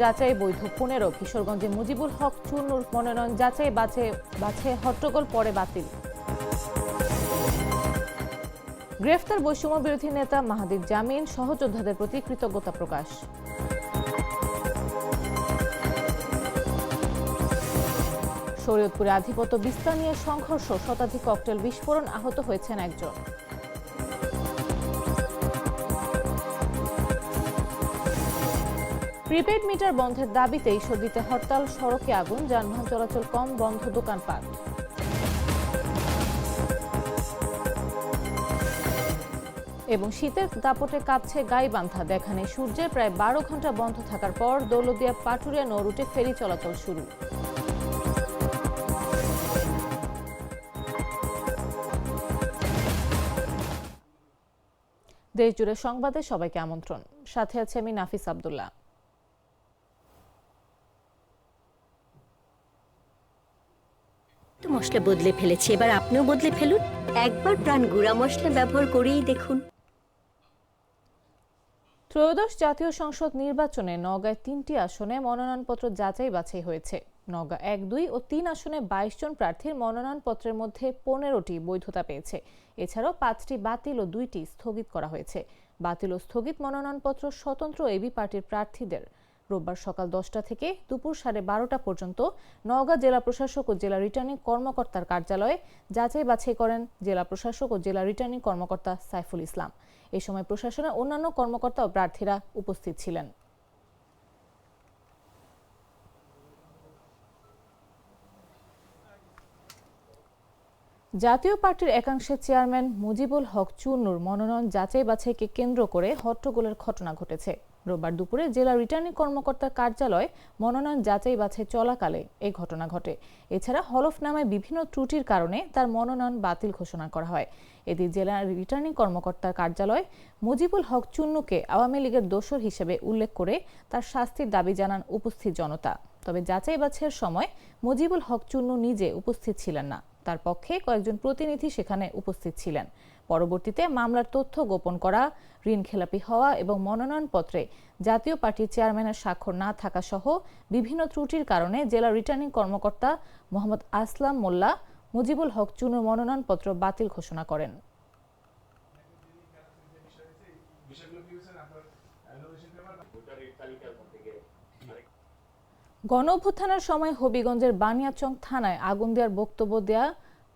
যাচাই বৈধ 15, কিশোরগঞ্জে মুজিবুল হক চুন্নুর মনোনয়ন যাচাই বাছে হট্টগোল পরে বাতিল। গ্রেফতার বৈষম্য বিরোধী নেতা মাহাদির জামিন, সহযোদ্ধাদের প্রতি কৃতজ্ঞতা প্রকাশ। শরীয়তপুরে আধিপত্য বিস্তার নিয়ে সংঘর্ষ, শতাধিক ককটেল বিস্ফোরণ, আহত হয়েছেন একজন। প্রিপেড মিটার বন্ধের দাবিতে ঈশ্বরদীতে হরতাল, সড়কে আগুন, যানবাহন চলাচল কম, বন্ধ দোকানপাট। এবং শীতের দাপটে কাঁপছে গাইবান্ধা, দেখা নেই সূর্যের। প্রায় 12 ঘন্টা বন্ধ থাকার পর দৌলতদিয়া পাটুরিয়া নৌ রুটে ফেরি চলাচল শুরু। দেশজুড়ে সংবাদে সবাইকে আমন্ত্রণ। সাথে আছে আমি নাফিস আব্দুল্লাহ। তো মশলা বদলে ফেলেছি, এবার আপনিও বদলে ফেলুন। একবার প্রাণ গুঁড়া মশলা ব্যবহার করেই দেখুন। ত্রয়োদশ জাতীয় সংসদ নির্বাচনে নওগাঁয় 3টি আসনে মনোনয়নপত্র যাচাই বাছাই হয়েছে। নওগাঁ 1, 2 ও 3 আসনে 22 জন প্রার্থীর মনোনয়নপত্রের মধ্যে 15টি বৈধতা পেয়েছে। এছাড়াও 5টি বাতিল ও 2টি স্থগিত করা হয়েছে। বাতিল ও স্থগিত মনোনয়নপত্র স্বতন্ত্র এবি পার্টির প্রার্থীদের। রোববার সকাল 10টা থেকে দুপুর 12:30 পর্যন্ত নওগাঁ জেলা প্রশাসক ও জেলা রিটার্নিং কর্মকর্তার কার্যালয়ে যাচাই বাছাই করেন জেলা প্রশাসক ও জেলা রিটার্নিং কর্মকর্তা সাইফুল ইসলাম। এই সময় প্রশাসনের অন্যান্য কর্মকর্তা ও প্রার্থীরা উপস্থিত ছিলেন। জাতীয় পার্টির একাংশের চেয়ারম্যান মুজিবুল হক চুন্নুর মনোনয়ন যাচাই বাছাইকে কেন্দ্র করে হট্টগোলের ঘটনা ঘটেছে। রোববার দুপুরে জেলা রিটার্নিং কর্মকর্তার কার্যালয়ে মনোনয়ন যাচাই বাছাই চলাকালে এই ঘটনা ঘটে। এছাড়া হলফনামায় বিভিন্ন ত্রুটির কারণে তার মনোনয়ন বাতিল ঘোষণা করা হয়। এদিন জেলা রিটার্নিং কর্মকর্তার কার্যালয় মুজিবুল হক চুন্নুকে আওয়ামী লীগের দোসর হিসেবে উল্লেখ করে তার শাস্তির দাবি জানান উপস্থিত জনতা। তবে যাচাই বাছাইয়ের সময় মুজিবুল হক চুন্নু নিজে উপস্থিত ছিলেন না। তার পক্ষে কয়েকজন প্রতিনিধি সেখানে উপস্থিত ছিলেন। পরবর্তীতে মামলার তথ্য গোপন করা, ঋণ খেলাপি হওয়া এবং মনোনয়নপত্রে জাতীয় পার্টির চেয়ারম্যানের স্বাক্ষর না থাকা সহ বিভিন্ন ত্রুটির কারণে জেলা রিটার্নিং কর্মকর্তা মোহাম্মদ আসলাম মোল্লা মুজিবুল হক চুন্নুর মনোনয়নপত্র বাতিল ঘোষণা করেন। গণঅভ্যুত্থানের সময় হবিগঞ্জের বানিয়াচং থানায় আগুন দেওয়ার বক্তব্য দেয়া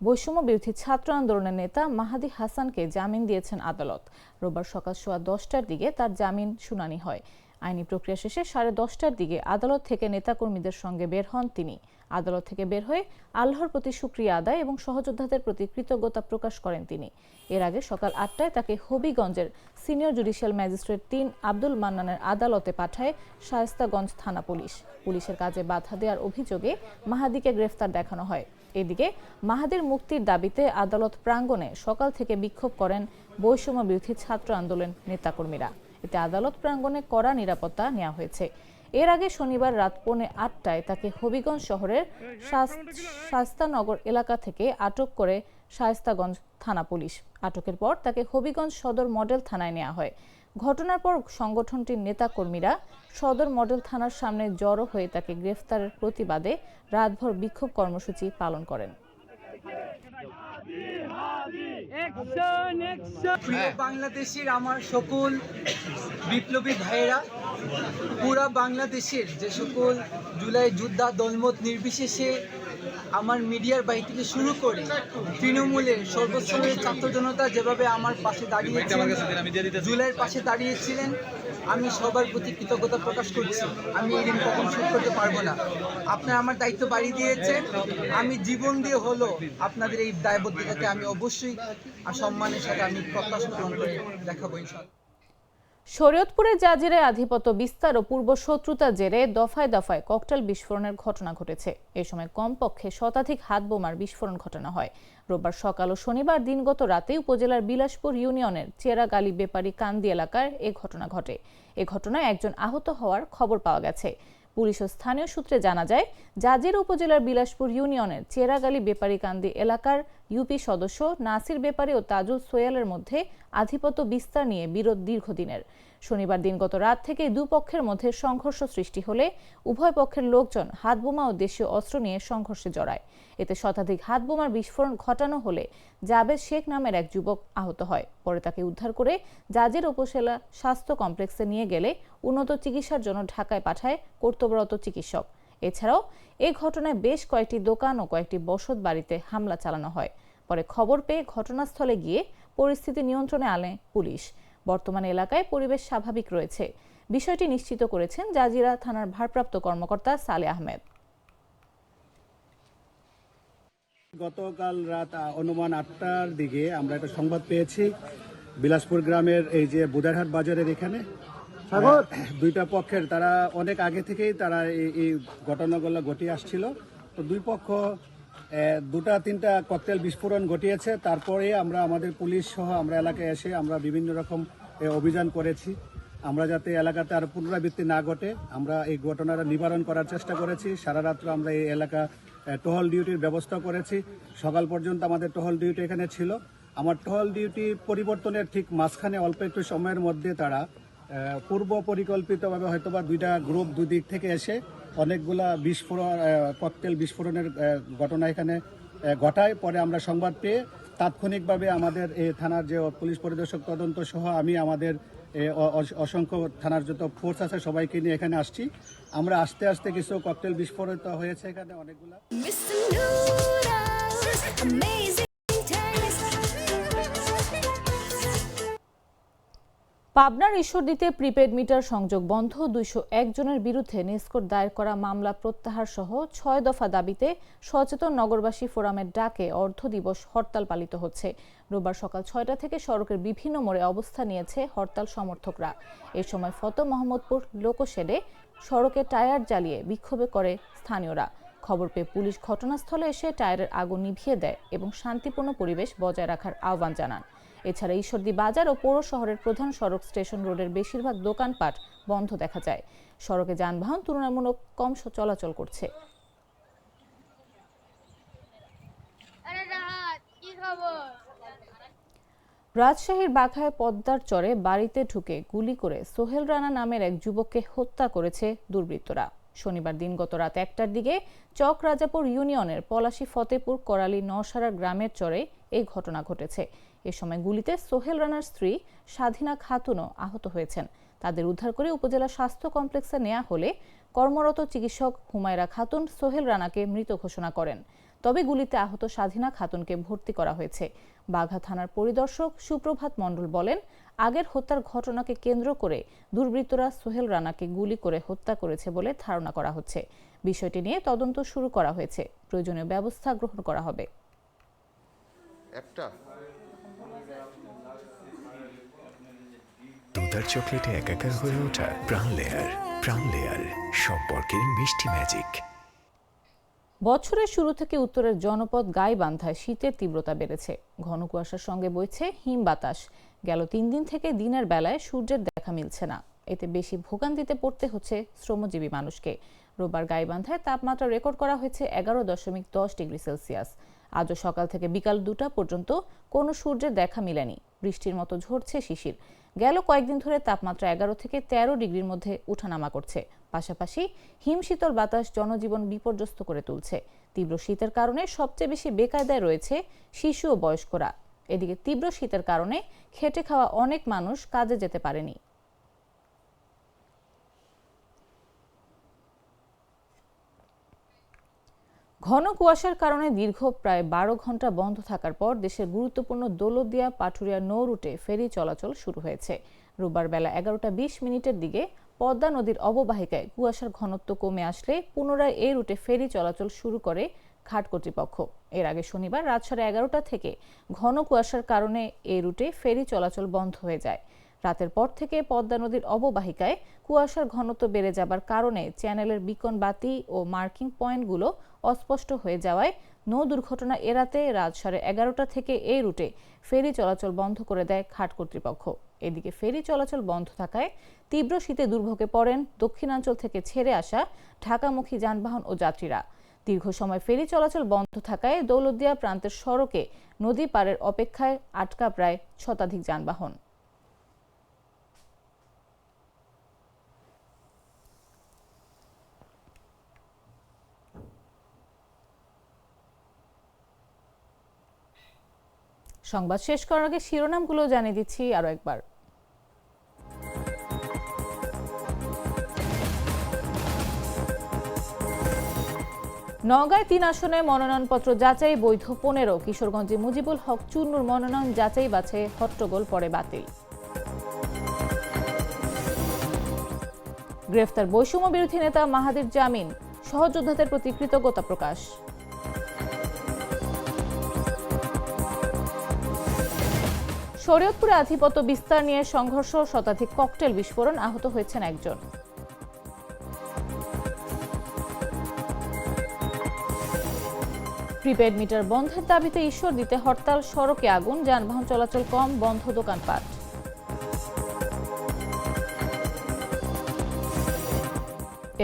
বৈষম্য বিরোধী ছাত্র আন্দোলনের নেতা মাহাদি হাসানকে জামিন দিয়েছেন আদালত। রোববার সকাল 10:15টার দিকে তার জামিন শুনানি হয়। আইনি প্রক্রিয়া শেষে 10:30টার দিকে আদালত থেকে নেতাকর্মীদের সঙ্গে বের হন তিনি। আদালত থেকে বের হয়ে আল্লাহর প্রতি শুকরিয়া আদায় এবং সহযোদ্ধাদের প্রতি কৃতজ্ঞতা প্রকাশ করেন তিনি। এর আগে সকাল 8টায় তাকে হবিগঞ্জের সিনিয়র জুডিশিয়াল ম্যাজিস্ট্রেট 3 আব্দুল মান্নানের আদালতে পাঠায় শায়েস্তাগঞ্জ থানা পুলিশ। পুলিশের কাজে বাধা দেওয়ার অভিযোগে মাহাদিকে গ্রেফতার দেখানো হয়। এদিকে মাহাদির মুক্তির দাবিতে আদালত প্রাঙ্গণে সকাল থেকে বিক্ষোভ করেন বৈষম্য বিরোধী ছাত্র আন্দোলন নেতাকর্মীরা। এতে আদালত প্রাঙ্গণে কড়া নিরাপত্তা নেওয়া হয়েছে। এর আগে শনিবার রাত 8:45টায় তাকে হবিগঞ্জ শহরের শায়েস্তানগর এলাকা থেকে আটক করে শায়েস্তাগঞ্জ থানা পুলিশ। আটকের পর তাকে হবিগঞ্জ সদর মডেল থানায় নেওয়া হয়। ঘটনার পর সংগঠনটির নেতাকর্মীরা সদর মডেল থানার সামনে জড়ো হয়ে তাকে গ্রেফতারের প্রতিবাদে রাতভর বিক্ষোভ কর্মসূচি পালন করেন। প্রিয় বাংলাদেশের আমার সকল বিপ্লবী ভাইয়েরা, পুরা বাংলাদেশের যে সকল জুলাই যোদ্ধা দলমত নির্বিশেষে আমার মিডিয়ার বাইরে থেকে শুরু করে তৃণমূলের সর্বস্তরের ছাত্র জনতা যেভাবে আমার পাশে দাঁড়িয়েছিলেন, জুলাইয়ের পাশে দাঁড়িয়েছিলেন, আমি সবার প্রতি কৃতজ্ঞতা প্রকাশ করছি। আমি এই ঋণ কখন শোধ করতে পারবো না। আপনারা আমার দায়িত্ব বাড়িয়ে দিয়েছেন, আমি জীবন দিয়ে হলো আপনাদের এই দায়বদ্ধতাকে আমি অবশ্যই আর সম্মানের সাথে আমি প্রত্যাশা গ্রহণ করে দেখাবো ইনশাআল্লাহ। শরীয়তপুরে জাজিরায় আধিপত্য বিস্তার ও পূর্ব শত্রুতার জেরে দফায় দফায় ককটেল বিস্ফোরণের ঘটনা ঘটেছে। এ সময় কমপক্ষে শতাধিক হাত বোমার বিস্ফোরণ ঘটানো হয়। রোববার সকাল ও শনিবার দিনগত রাতে উপজেলার বিলাসপুর ইউনিয়নের চেরাগালি বেপারি কান্দি এলাকার এ ঘটনা ঘটে। এ ঘটনায় একজন আহত হওয়ার খবর পাওয়া গেছে। পুলিশ ও স্থানীয় সূত্রে জানা যায়, জাজিরা উপজেলার বিলাসপুর ইউনিয়নের চেরাগালি বেপারি কান্দি এলাকার ইউপি সদস্য নাসির বেপারী ও তাজুল সোয়ালের মধ্যে আধিপত্য বিস্তার নিয়ে বিরোধ দীর্ঘদিনের। শনিবার দিনগত রাত থেকে দুপক্ষের মধ্যে সংঘর্ষ সৃষ্টি হলে উভয় পক্ষের লোকজন হাতবোমা ও দেশীয় অস্ত্র নিয়ে সংঘর্ষে জড়ায়। এতে শতাধিক হাতবোমার বিস্ফোরণ ঘটানো হলে জাবেদ শেখ নামের এক যুবক আহত হয়। পরে তাকে উদ্ধার করে জাজির উপজেলা স্বাস্থ্য কমপ্লেক্সে নিয়ে গেলে উন্নত চিকিৎসার জন্য ঢাকায় পাঠায় কর্তব্যরত চিকিৎসক। এছাড়াও এই ঘটনায় বেশ কয়েকটি দোকান ও কয়েকটি বসত বাড়িতে হামলা চালানো হয়। পরে খবর পেয়ে ঘটনাস্থলে গিয়ে পরিস্থিতি নিয়ন্ত্রণে আনে পুলিশ। বর্তমানে এলাকায় পরিবেশ স্বাভাবিক রয়েছে। বিষয়টি নিশ্চিত করেছেন জাজিরা থানার ভারপ্রাপ্ত কর্মকর্তা সালে আহমেদ। গতকাল রাত অনুমান 8টার দিকে আমরা একটা সংবাদ পেয়েছি বিলাসপুর গ্রামের এই যে বুদারহাট বাজারের এখানে দুইটা পক্ষের তারা অনেক আগে থেকেই তারা এই ঘটনাগুলো ঘটিয়ে আসছিল। তো দুই পক্ষ দুটা তিনটা ককটেল বিস্ফোরণ ঘটিয়েছে। তারপরে আমরা আমাদের পুলিশ সহ আমরা এলাকায় এসে আমরা বিভিন্ন রকম অভিযান করেছি, আমরা যাতে এলাকাতে আর পুনরাবৃত্তি না ঘটে আমরা এই ঘটনাটা নিবারণ করার চেষ্টা করেছি। সারা রাত্র আমরা এই এলাকা টহল ডিউটির ব্যবস্থা করেছি। সকাল পর্যন্ত আমাদের টহল ডিউটি এখানে ছিল। আমার টহল ডিউটি পরিবর্তনের ঠিক মাঝখানে অল্প একটু সময়ের মধ্যে তারা পূর্ব পরিকল্পিতভাবে হয়তোবা দুইটা গ্রুপ দুই দিক থেকে এসে অনেকগুলা ককটেল বিস্ফোরণের ঘটনা এখানে ঘটায়। পরে আমরা সংবাদ পেয়ে তাৎক্ষণিকভাবে আমাদের এই থানার যে পুলিশ পরিদর্শক তদন্ত সহ আমি আমাদের অসংখ্য থানার যত ফোর্স আছে সবাইকে নিয়ে এখানে আসছি। আমরা আস্তে আস্তে কিছু ককটেল বিস্ফোরিত হয়েছে এখানে অনেকগুলা। পাবনার ঈশ্বরদীতে প্রিপেড মিটার সংযোগ বন্ধ, 201 জনের বিরুদ্ধে নিষ্কোট দায়ের করা মামলা প্রত্যাহার সহ 6 দফা দাবিতে সচেতন নগরবাসী ফোরামের ডাকে অর্ধ দিবস হরতাল পালিত হচ্ছে। রোববার সকাল 6টা থেকে সড়কের বিভিন্ন মোড়ে অবস্থান নিয়েছে হরতাল সমর্থকরা। এ সময় ফতো মোহাম্মদপুর লোকোশেডে সড়কে টায়ার জ্বালিয়ে বিক্ষোভে করে স্থানীয়রা। খবর পেয়ে পুলিশ ঘটনাস্থলে এসে টায়ারের আগুন নিভিয়ে দেয় এবং শান্তিপূর্ণ পরিবেশ বজায় রাখার আহ্বান জানান। এছাড়া ঈশ্বরদী বাজার ও পৌর শহরের প্রধান সড়ক স্টেশন রোডের বেশিরভাগ দোকানপাট বন্ধ দেখা যায়। সড়কে যানবাহন তুলনামূলক কম চলাচল করছে। রাজশাহীর বাঘায় পদ্মার চরে বাড়িতে ঢুকে গুলি করে সোহেল রানা নামের এক যুবককে হত্যা করেছে দুর্বৃত্তরা। শনিবার দিনগত রাত 1টার দিকে চক রাজাপুর ইউনিয়নের পলাশী ফতেপুর করালি নওশারা গ্রামের চরে এই ঘটনা ঘটেছে। এ সময় গুলিতে সোহেল রানার স্ত্রী স্বাধীনা খাতুনও আহত হয়েছেন। তাদের উদ্ধার করে উপজেলা স্বাস্থ্য কমপ্লেক্সে নেওয়া হলে কর্মরত চিকিৎসক হুমায়রা খাতুন সোহেল রানাকে মৃত ঘোষণা করেন। তবে গুলিতে আহত স্বাধীনা খাতুনকে ভর্তি করা হয়েছে। বাঘা থানার পরিদর্শক সুপ্রভাত মণ্ডল বলেন, আগের হত্যার ঘটনাকে কেন্দ্র করে দুর্বৃত্তরা সোহেল রানাকে গুলি করে হত্যা করেছে বলে ধারণা করা হচ্ছে। বিষয়টি নিয়ে তদন্ত শুরু করা হয়েছে, প্রয়োজনীয় ব্যবস্থা গ্রহণ করা হবে। দুধার চকলেটে একাকার হয়ে ওঠা প্রাণ লেয়ার সম্পর্কের মিষ্টি ম্যাজিক। বছরের শুরু থেকে উত্তরের জনপদ গাইবান্ধায় শীতের তীব্রতা বেড়েছে। ঘন কুয়াশার সঙ্গে বইছে হিম বাতাস। গেল 3 দিন থেকে দিনের বেলায় সূর্যের দেখা মিলছে না। এতে বেশি ভোগান্তিতে পড়তে হচ্ছে শ্রমজীবী মানুষকে। রোববার গাইবান্ধায় তাপমাত্রা রেকর্ড করা হয়েছে 11.10 ডিগ্রি সেলসিয়াস। আজও সকাল থেকে বিকাল 2টা পর্যন্ত কোনো সূর্যের দেখা মিলেনি। বৃষ্টির মতো ঝরছে শিশির। গেল কয়েকদিন ধরে তাপমাত্রা 11 থেকে 13 ডিগ্রির মধ্যে উঠানামা করছে। পাশাপাশি হিমশীতল বাতাস জনজীবন বিপর্যস্ত করে তুলছে। তীব্র শীতের কারণে সবচেয়ে বেশি বেকায়দায় রয়েছে শিশু ও বয়স্করা। এদিকে তীব্র শীতের কারণে খেটে খাওয়া অনেক মানুষ কাজে যেতে পারেনি। ঘন কুয়াশার কারণে দীর্ঘ প্রায় 12 ঘন্টা বন্ধ থাকার পর দেশের গুরুত্বপূর্ণ দৌলতদিয়া পাটুরিয়া নৌ রুটে ফেরি চলাচল শুরু হয়েছে। রোববার বেলা 11:20 দিকে পদ্মা নদীর অববাহিকায় কুয়াশার ঘনত্ব কমে আসলে পুনরায় এই রুটে ফেরি চলাচল শুরু করে ঘাট কর্তৃপক্ষ। এর আগে শনিবার রাত 11:30 থেকে ঘন কুয়াশার কারণে এই রুটে ফেরি চলাচল বন্ধ হয়ে যায়। রাতের পর থেকে পদ্মা নদীর অববাহিকায় কুয়াশার ঘনত্ব বেড়ে যাবার কারণে চ্যানেলের বিকন বাতি ও মার্কিং পয়েন্টগুলো অস্পষ্ট হয়ে যাওয়ায় নৌ দুর্ঘটনা এড়াতে রাত 11:30 থেকে এই রুটে ফেরি চলাচল বন্ধ করে দেয় ঘাট কর্তৃপক্ষ। এদিকে ফেরি চলাচল বন্ধ থাকায় তীব্র শীতে দুর্ভোগে পড়েন দক্ষিণাঞ্চল থেকে ছেড়ে আসা ঢাকামুখী যানবাহন ও যাত্রীরা। দীর্ঘ সময় ফেরি চলাচল বন্ধ থাকায় দৌলতদিয়া প্রান্তের সড়কে নদী পারের অপেক্ষায় আটকা প্রায় শতাধিক যানবাহন। সংবাদ শেষ করার আগে শিরোনামগুলো জানিয়ে দিচ্ছি আরো একবার। নওগাঁয় 3 আসনে মনোনয়নপত্র যাচাই বৈধ 15। কিশোরগঞ্জে মুজিবুল হক চুন্নুর মনোনয়ন যাচাই বাছাই হট্টগোল পরে বাতিল। গ্রেফতার বৈষম্য বিরোধী নেতা মাহাদির জামিন, সহযোদ্ধাদের প্রতি কৃতজ্ঞতা প্রকাশ। শরীয়তপুরে আধিপত্য বিস্তার নিয়ে সংঘর্ষ, শতাধিক ককটেল বিস্ফোরণ, আহত হয়েছেন একজন। প্রিপেড মিটার বন্ধের দাবিতে ঈশ্বরদীতে হরতাল, সড়কে আগুন, যানবাহন চলাচল কম, বন্ধ দোকানপাট।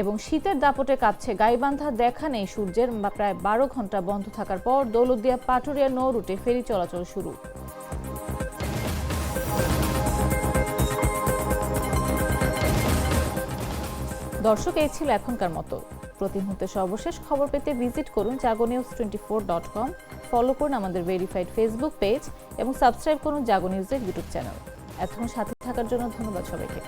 এবং শীতের দাপটে কাঁপছে গাইবান্ধা, দেখা নেই সূর্যের। প্রায় 12 ঘন্টা বন্ধ থাকার পর দৌলতদিয়া পাটুরিয়া নৌ রুটে ফেরি চলাচল শুরু। দর্শক, এই ছিল এখনকার মতো। প্রতি মুহূর্তে সর্বশেষ খবর পেতে ভিজিট করুন jagonews24.com, ফলো করুন আমাদের ভেরিফাইড ফেসবুক পেজ এবং সাবস্ক্রাইব করুন জাগো নিউজের ইউটিউব চ্যানেল। এতক্ষণ সাথে থাকার জন্য ধন্যবাদ সবাইকে।